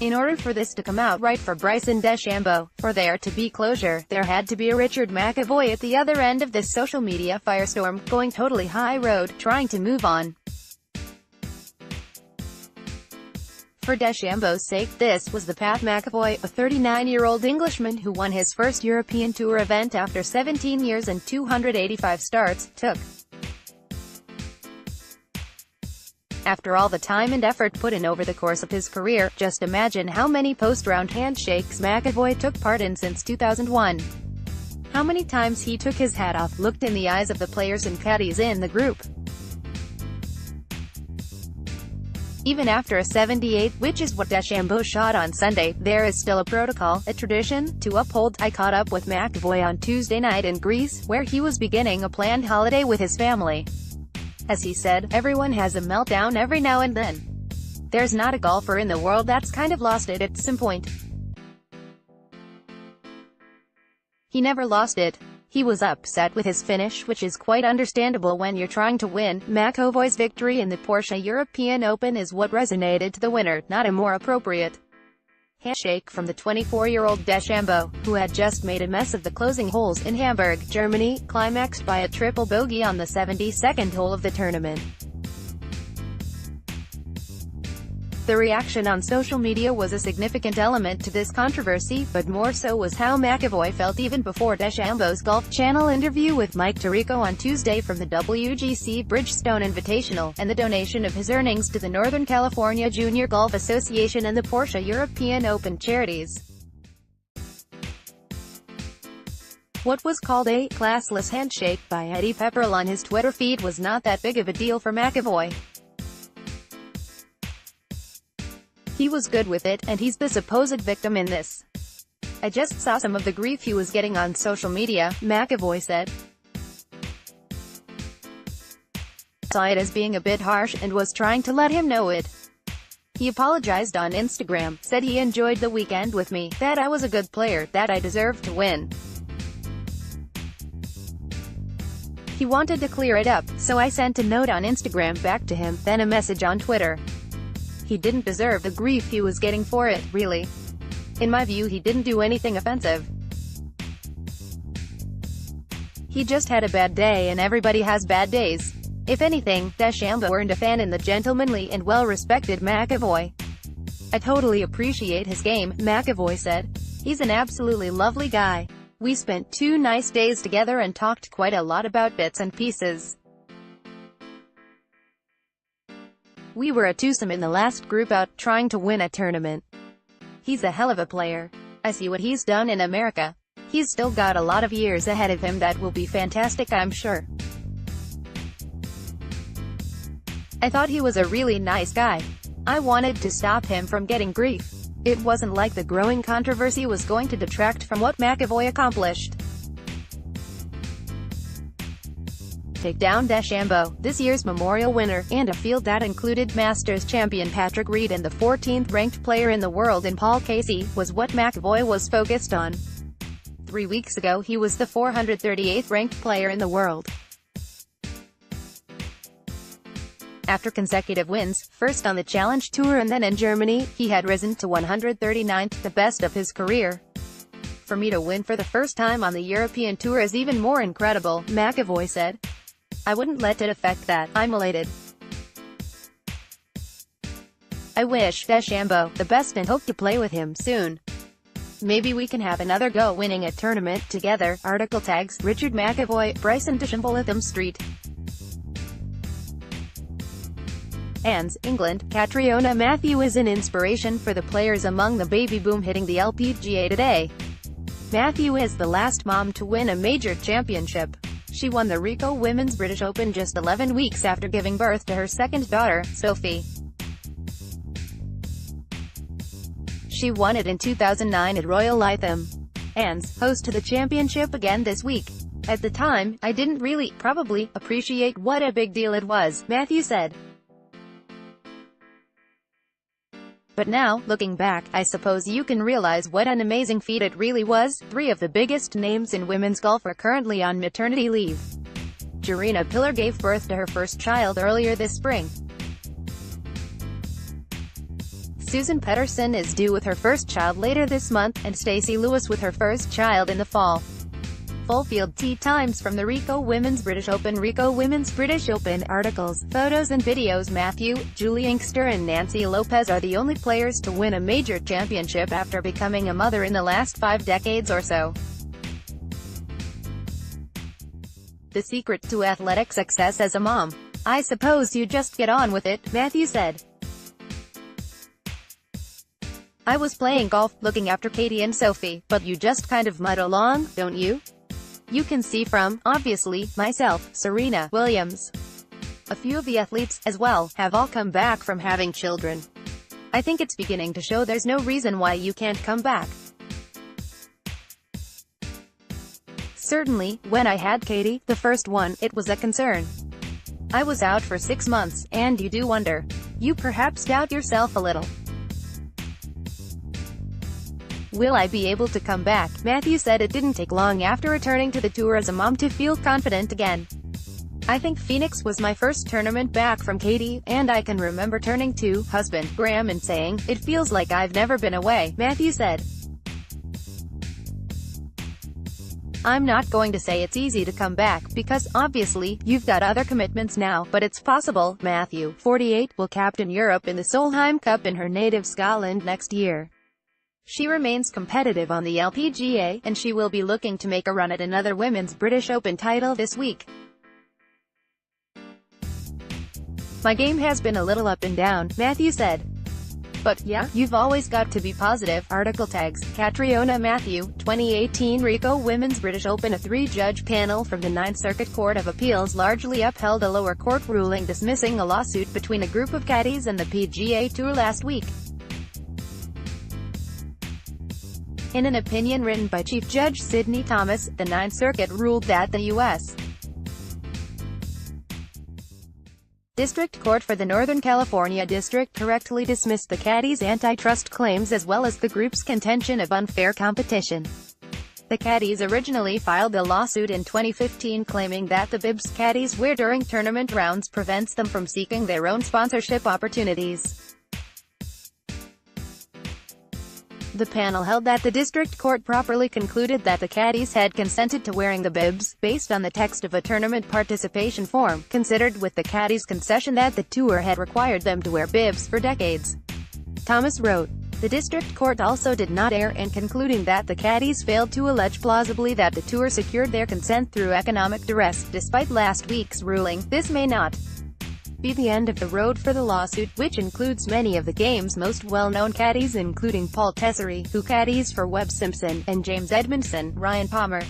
In order for this to come out right for Bryson DeChambeau, for there to be closure, there had to be a Richard McEvoy at the other end of this social media firestorm, going totally high road, trying to move on. For DeChambeau's sake, this was the path McEvoy, a 39-year-old Englishman who won his first European Tour event after 17 years and 285 starts, took. After all the time and effort put in over the course of his career, just imagine how many post-round handshakes McEvoy took part in since 2001. How many times he took his hat off, looked in the eyes of the players and caddies in the group. Even after a 78, which is what DeChambeau shot on Sunday, there is still a protocol, a tradition, to uphold. I caught up with McEvoy on Tuesday night in Greece, where he was beginning a planned holiday with his family. As he said, everyone has a meltdown every now and then. There's not a golfer in the world that's kind of lost it at some point. He never lost it. He was upset with his finish, which is quite understandable when you're trying to win. McEvoy's victory in the Porsche European Open is what resonated to the winner, not a more appropriate handshake from the 24-year-old DeChambeau, who had just made a mess of the closing holes in Hamburg, Germany, climaxed by a triple bogey on the 72nd hole of the tournament. The reaction on social media was a significant element to this controversy, but more so was how McEvoy felt even before DeChambeau's Golf Channel interview with Mike Tirico on Tuesday from the WGC Bridgestone Invitational, and the donation of his earnings to the Northern California Junior Golf Association and the Porsche European Open charities. What was called a classless handshake by Eddie Pepperell on his Twitter feed was not that big of a deal for McEvoy. He was good with it, and he's the supposed victim in this. I just saw some of the grief he was getting on social media, McEvoy said. Saw it as being a bit harsh, and was trying to let him know it. He apologized on Instagram, said he enjoyed the weekend with me, that I was a good player, that I deserved to win. He wanted to clear it up, so I sent a note on Instagram back to him, then a message on Twitter. He didn't deserve the grief he was getting for it, really. In my view, he didn't do anything offensive. He just had a bad day, and everybody has bad days. If anything, DeChambeau earned a fan in the gentlemanly and well-respected McEvoy. I totally appreciate his game, McEvoy said. He's an absolutely lovely guy. We spent 2 nice days together and talked quite a lot about bits and pieces. We were a twosome in the last group out, trying to win a tournament. He's a hell of a player. I see what he's done in America. He's still got a lot of years ahead of him that will be fantastic, I'm sure. I thought he was a really nice guy. I wanted to stop him from getting grief. It wasn't like the growing controversy was going to detract from what McEvoy accomplished. Take down DeChambeau, this year's Memorial winner, and a field that included Masters champion Patrick Reed and the 14th-ranked player in the world in Paul Casey, was what McEvoy was focused on. 3 weeks ago he was the 438th-ranked player in the world. After consecutive wins, first on the Challenge Tour and then in Germany, he had risen to 139th, the best of his career. For me to win for the first time on the European Tour is even more incredible, McEvoy said. I wouldn't let it affect that. I'm elated. I wish DeChambeau the best and hope to play with him soon. Maybe we can have another go winning a tournament together. Article tags Richard McEvoy, Bryson DeChambeau, Latham Street. Anne's, England. Catriona Matthew is an inspiration for the players among the baby boom hitting the LPGA today. Matthew is the last mom to win a major championship. She won the Rico Women's British Open just 11 weeks after giving birth to her second daughter, Sophie. She won it in 2009 at Royal Lytham. Anne's host to the championship again this week. At the time, I didn't really, probably, appreciate what a big deal it was, Matthew said. But now, looking back, I suppose you can realize what an amazing feat it really was. 3 of the biggest names in women's golf are currently on maternity leave. Jarena Piller gave birth to her first child earlier this spring. Susan Petterson is due with her first child later this month, and Stacey Lewis with her first child in the fall. Full field tee times from the Rico Women's British Open. Rico Women's British Open articles, photos and videos. Matthew, Julie Inkster and Nancy Lopez are the only players to win a major championship after becoming a mother in the last 5 decades or so. The secret to athletic success as a mom? I suppose you just get on with it, Matthew said. I was playing golf, looking after Caddie and Sophie, but you just kind of muddle along, don't you? You can see from, obviously, myself, Serena Williams. A few of the athletes, as well, have all come back from having children. I think it's beginning to show there's no reason why you can't come back. Certainly, when I had Caddie, the first one, it was a concern. I was out for 6 months, and you do wonder. You perhaps doubt yourself a little. Will I be able to come back? Matthew said it didn't take long after returning to the tour as a mom to feel confident again. I think Phoenix was my first tournament back from Caddie, and I can remember turning to husband, Graham, and saying, it feels like I've never been away, Matthew said. I'm not going to say it's easy to come back, because, obviously, you've got other commitments now, but it's possible. Matthew, 48, will captain Europe in the Solheim Cup in her native Scotland next year. She remains competitive on the LPGA, and she will be looking to make a run at another Women's British Open title this week. My game has been a little up and down, Matthew said. But, yeah, you've always got to be positive. Article tags, Catriona Matthew, 2018 Rico Women's British Open. A 3-judge panel from the Ninth Circuit Court of Appeals largely upheld a lower court ruling dismissing a lawsuit between a group of caddies and the PGA Tour last week. In an opinion written by Chief Judge Sidney Thomas, the Ninth Circuit ruled that the U.S. District Court for the Northern California District correctly dismissed the caddies' antitrust claims as well as the group's contention of unfair competition. The caddies originally filed a lawsuit in 2015 claiming that the bibs caddies wear during tournament rounds prevents them from seeking their own sponsorship opportunities. The panel held that the district court properly concluded that the caddies had consented to wearing the bibs, based on the text of a tournament participation form, considered with the caddies' concession that the tour had required them to wear bibs for decades. Thomas wrote. The district court also did not err in concluding that the caddies failed to allege plausibly that the tour secured their consent through economic duress. Despite last week's ruling, this may not be the end of the road for the lawsuit, which includes many of the game's most well-known caddies including Paul Tesori, who caddies for Webb Simpson, and James Edmondson, Ryan Palmer.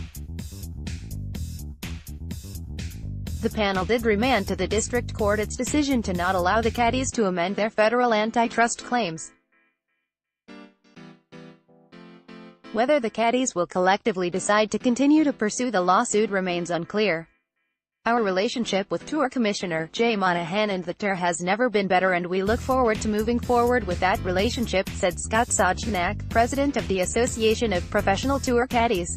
The panel did remand to the district court its decision to not allow the caddies to amend their federal antitrust claims. Whether the caddies will collectively decide to continue to pursue the lawsuit remains unclear. Our relationship with Tour Commissioner Jay Monahan and the Tour has never been better, and we look forward to moving forward with that relationship, said Scott Sojnak, president of the Association of Professional Tour Caddies.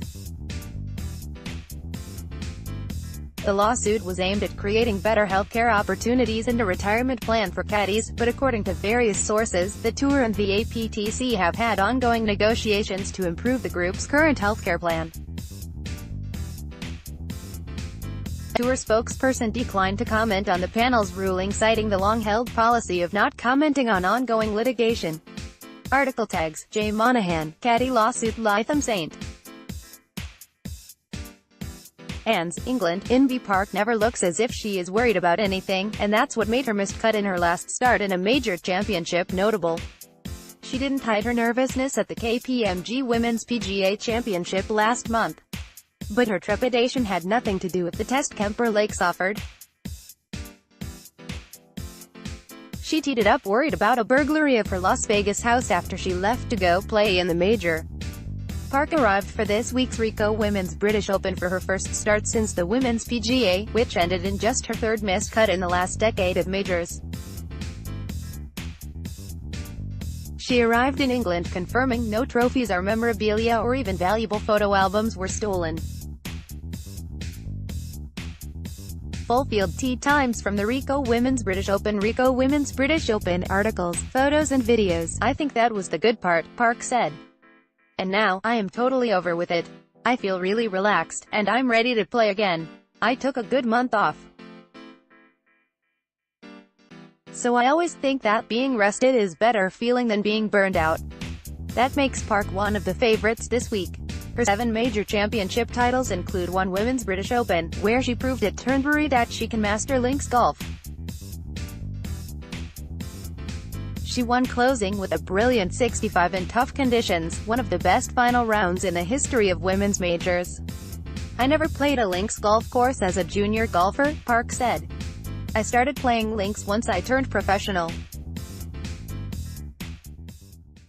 The lawsuit was aimed at creating better healthcare opportunities and a retirement plan for caddies, but according to various sources, the Tour and the APTC have had ongoing negotiations to improve the group's current healthcare plan. Tour spokesperson declined to comment on the panel's ruling, citing the long-held policy of not commenting on ongoing litigation. Article tags, Jay Monahan, Caddie lawsuit. Lytham St. Anne's, England. Inbee Park never looks as if she is worried about anything, and that's what made her missed cut in her last start in a major championship notable. She didn't hide her nervousness at the KPMG Women's PGA Championship last month. But her trepidation had nothing to do with the test Kemper Lakes offered. She teed it up worried about a burglary of her Las Vegas house after she left to go play in the major. Park arrived for this week's Rico Women's British Open for her first start since the Women's PGA, which ended in just her third missed cut in the last decade of majors. She arrived in England confirming no trophies or memorabilia or even valuable photo albums were stolen. Full field tee times from the Rico Women's British Open. Rico Women's British Open, articles, photos and videos. I think that was the good part, Park said. And now, I am totally over with it. I feel really relaxed, and I'm ready to play again. I took a good month off. So I always think that being rested is better feeling than being burned out. That makes Park one of the favorites this week. Her 7 major championship titles include 1 Women's British Open, where she proved at Turnberry that she can master links golf. She won closing with a brilliant 65 in tough conditions, one of the best final rounds in the history of women's majors. I never played a links golf course as a junior golfer, Park said. I started playing links once I turned professional.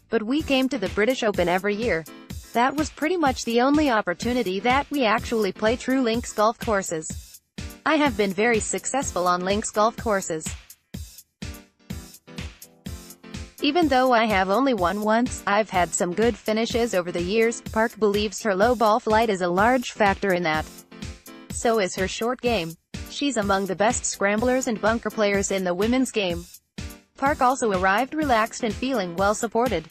But we came to the British Open every year. That was pretty much the only opportunity that we actually play true links golf courses. I have been very successful on links golf courses. Even though I have only won once, I've had some good finishes over the years. Park believes her low ball flight is a large factor in that. So is her short game. She's among the best scramblers and bunker players in the women's game. Park also arrived relaxed and feeling well supported.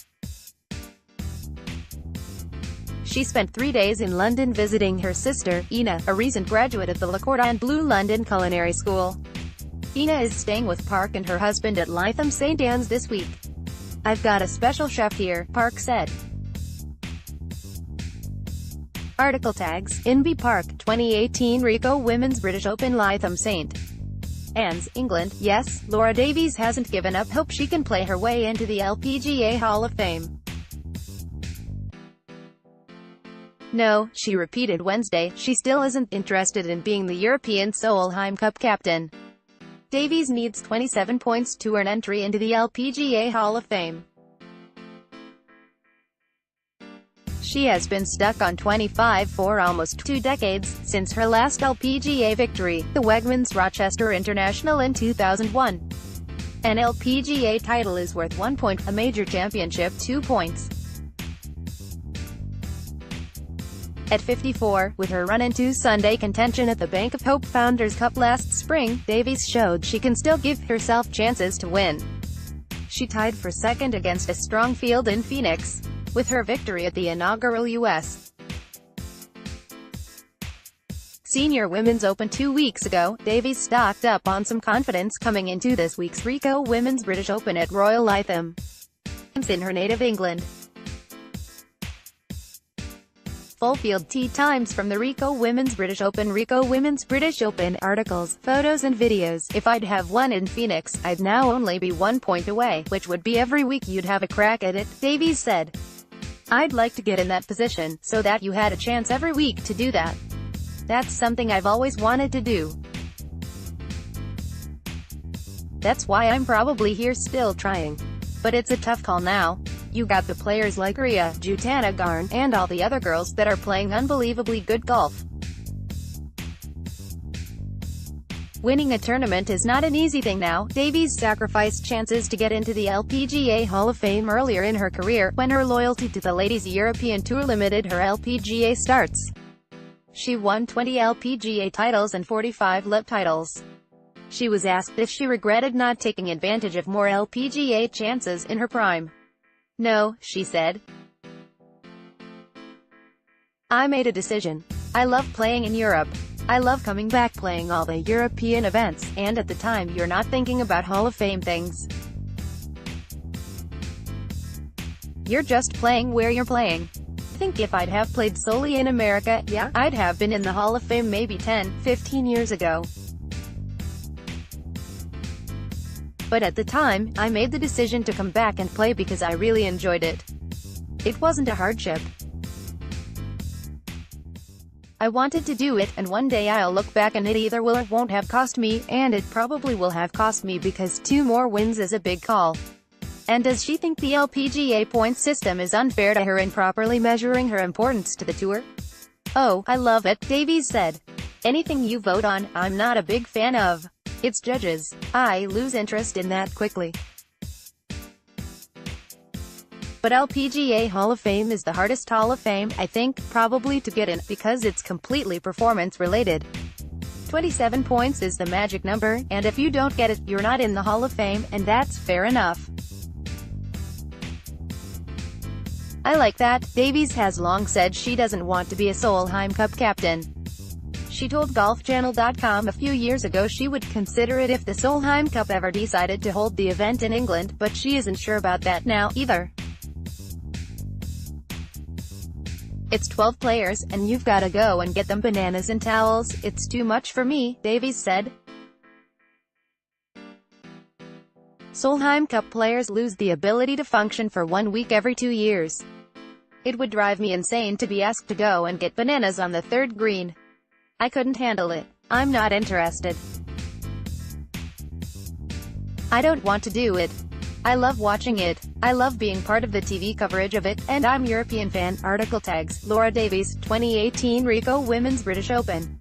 She spent 3 days in London visiting her sister, Ina, a recent graduate of the Le Cordon Bleu London Culinary School. Ina is staying with Park and her husband at Lytham St Anne's this week. I've got a special chef here, Park said. Article tags, Inbee Park, 2018 Rico Women's British Open. Lytham St Anne's, England. Yes, Laura Davies hasn't given up hope she can play her way into the LPGA Hall of Fame. No, she repeated Wednesday, she still isn't interested in being the European Solheim Cup captain. Davies needs 27 points to earn entry into the LPGA Hall of Fame. She has been stuck on 25 for almost 2 decades, since her last LPGA victory, the Wegmans Rochester International in 2001. An LPGA title is worth 1 point, a major championship 2 points. At 54, with her run into Sunday contention at the Bank of Hope Founders Cup last spring, Davies showed she can still give herself chances to win. She tied for second against a strong field in Phoenix, with her victory at the inaugural U.S. Senior Women's Open 2 weeks ago. Davies stocked up on some confidence coming into this week's Rico Women's British Open at Royal Lytham in her native England. Full field tee times from the Rico Women's British Open. Rico Women's British Open, articles, photos and videos. If I'd have won in Phoenix, I'd now only be 1 point away, which would be every week you'd have a crack at it, Davies said. I'd like to get in that position, so that you had a chance every week to do that. That's something I've always wanted to do. That's why I'm probably here still trying. But it's a tough call now. You got the players like Ria, Jutana Garn, and all the other girls that are playing unbelievably good golf. Winning a tournament is not an easy thing now. Davies sacrificed chances to get into the LPGA Hall of Fame earlier in her career, when her loyalty to the Ladies European Tour limited her LPGA starts. She won 20 LPGA titles and 45 LIP titles. She was asked if she regretted not taking advantage of more LPGA chances in her prime. No, she said. I made a decision. I love playing in Europe. I love coming back playing all the European events, and at the time you're not thinking about Hall of Fame things. You're just playing where you're playing. I think if I'd have played solely in America, yeah, I'd have been in the Hall of Fame maybe 10, 15 years ago. But at the time, I made the decision to come back and play because I really enjoyed it. It wasn't a hardship. I wanted to do it, and one day I'll look back and it either will or won't have cost me, and it probably will have cost me because 2 more wins is a big call. And does she think the LPGA points system is unfair to her in properly measuring her importance to the tour? Oh, I love it, Davies said. Anything you vote on, I'm not a big fan of. It's judges. I lose interest in that quickly. But LPGA Hall of Fame is the hardest Hall of Fame, I think, probably to get in, because it's completely performance related. 27 points is the magic number, and if you don't get it, you're not in the Hall of Fame, and that's fair enough. I like that. Davies has long said she doesn't want to be a Solheim Cup captain. She told GolfChannel.com a few years ago she would consider it if the Solheim Cup ever decided to hold the event in England, but she isn't sure about that now, either. It's 12 players, and you've gotta go and get them bananas and towels. It's too much for me, Davies said. Solheim Cup players lose the ability to function for 1 week every 2 years. It would drive me insane to be asked to go and get bananas on the third green. I couldn't handle it. I'm not interested. I don't want to do it. I love watching it. I love being part of the TV coverage of it, and I'm European fan. Article tags Laura Davies, 2018 Rico Women's British Open.